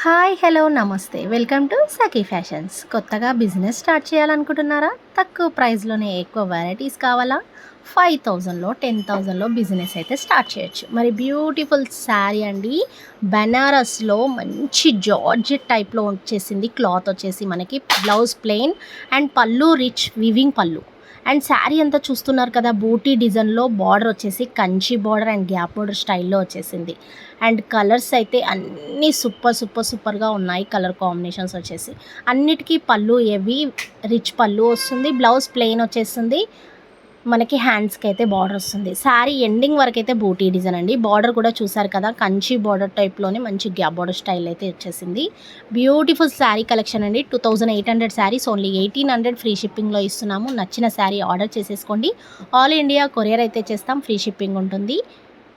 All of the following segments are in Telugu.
హాయ్ హలో నమస్తే వెల్కమ్ టు సఖీ ఫ్యాషన్స్. కొత్తగా బిజినెస్ స్టార్ట్ చేయాలనుకుంటున్నారా? తక్కువ ప్రైస్లోనే ఎక్కువ వెరైటీస్ కావాలా? 5000లో 10,000లో బిజినెస్ అయితే స్టార్ట్ చేయొచ్చు. మరి బ్యూటిఫుల్ శారీ అండి, బెనారస్లో మంచి జార్జెట్ టైప్లో వచ్చేసింది. క్లాత్ వచ్చేసి మనకి బ్లౌజ్ ప్లెయిన్ అండ్ పళ్ళు రిచ్ వివింగ్ పళ్ళు. అండ్ శారీ అంతా చూస్తున్నారు కదా, బూటీ డిజైన్లో బార్డర్ వచ్చేసి Kanchi border and gap border స్టైల్లో వచ్చేసింది. అండ్ కలర్స్ అయితే అన్నీ సూపర్గా ఉన్నాయి. కలర్ కాంబినేషన్స్ వచ్చేసి అన్నిటికీ పళ్ళు హెవీ రిచ్ పళ్ళు వస్తుంది. బ్లౌజ్ ప్లెయిన్ వచ్చేస్తుంది. మనకి హ్యాండ్స్కి అయితే బార్డర్ వస్తుంది. శారీ ఎండింగ్ వరకు అయితే బూటీ డిజైన్ అండి. బార్డర్ కూడా చూసారు కదా, కంచి బార్డర్ టైప్లోనే మంచి గ్యాప్ బార్డర్ స్టైల్ అయితే వచ్చేసింది. బ్యూటిఫుల్ శారీ కలెక్షన్ అండి. 2800 శారీస్ ఓన్లీ 1800 ఫ్రీ షిప్పింగ్లో ఇస్తున్నాము. నచ్చిన శారీ ఆర్డర్ చేసేసుకోండి. ఆల్ ఇండియా కొరియర్ అయితే చేస్తాం, ఫ్రీ షిప్పింగ్ ఉంటుంది.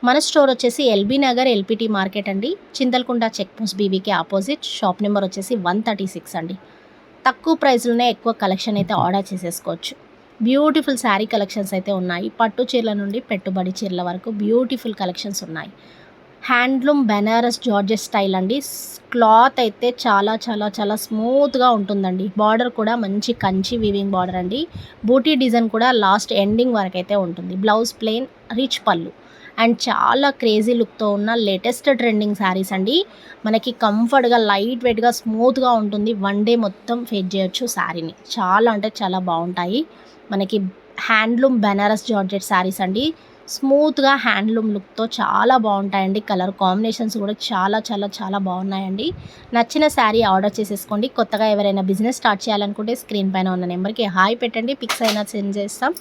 మన స్టోర్ వచ్చేసి ఎల్బీ నగర్ ఎల్పిటి మార్కెట్ అండి, చింతల్కుంట చెక్ పోస్ట్ బీవీకి ఆపోజిట్. షాప్ నెంబర్ వచ్చేసి 136 అండి. తక్కువ ప్రైస్లోనే ఎక్కువ కలెక్షన్ అయితే ఆర్డర్ చేసేసుకోవచ్చు. బ్యూటిఫుల్ శారీ కలెక్షన్స్ అయితే ఉన్నాయి. పట్టు చీరల నుండి పెట్టుబడి చీరల వరకు బ్యూటిఫుల్ కలెక్షన్స్ ఉన్నాయి. హ్యాండ్లూమ్ బెనారస్ జార్జెస్ స్టైల్ అండి. క్లాత్ అయితే చాలా స్మూత్గా ఉంటుందండి. బార్డర్ కూడా మంచి కంచి వీవింగ్ బార్డర్ అండి. బూటీ డిజైన్ కూడా లాస్ట్ ఎండింగ్ వరకు అయితే ఉంటుంది. బ్లౌజ్ ప్లెయిన్ రిచ్ పళ్ళు అండ్ చాలా క్రేజీ లుక్తో ఉన్న లేటెస్ట్ ట్రెండింగ్ శారీస్ అండి. మనకి కంఫర్ట్గా లైట్ వెయిట్గా స్మూత్గా ఉంటుంది. వన్ డే మొత్తం ఫేస్ చేయొచ్చు శారీని. చాలా బాగుంటాయి. మనకి హ్యాండ్లూమ్ బెనారస్ జార్జెట్ శారీస్ అండి. స్మూత్గా హ్యాండ్లూమ్ లుక్తో చాలా బాగుంటాయండి. కలర్ కాంబినేషన్స్ కూడా చాలా బాగున్నాయండి. నచ్చిన శారీ ఆర్డర్ చేసేసుకోండి. కొత్తగా ఎవరైనా బిజినెస్ స్టార్ట్ చేయాలనుకుంటే స్క్రీన్ పైన ఉన్న నెంబర్కి హాయ్ పెట్టండి, పిక్స్ అయినా సెండ్ చేస్తాం.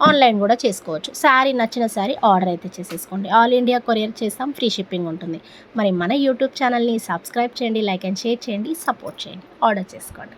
ఆన్లైన్ కూడా చేసుకోవచ్చు. శారీ నచ్చిన శారీ ఆర్డర్ అయితే చేసేసుకోండి. ఆల్ ఇండియా కొరియర్ చేస్తాం, ఫ్రీ షిప్పింగ్ ఉంటుంది. మరి మన యూట్యూబ్ ఛానల్ని సబ్స్క్రైబ్ చేయండి, లైక్ అండ్ షేర్ చేయండి, సపోర్ట్ చేయండి. ఆర్డర్ చేసుకోండి.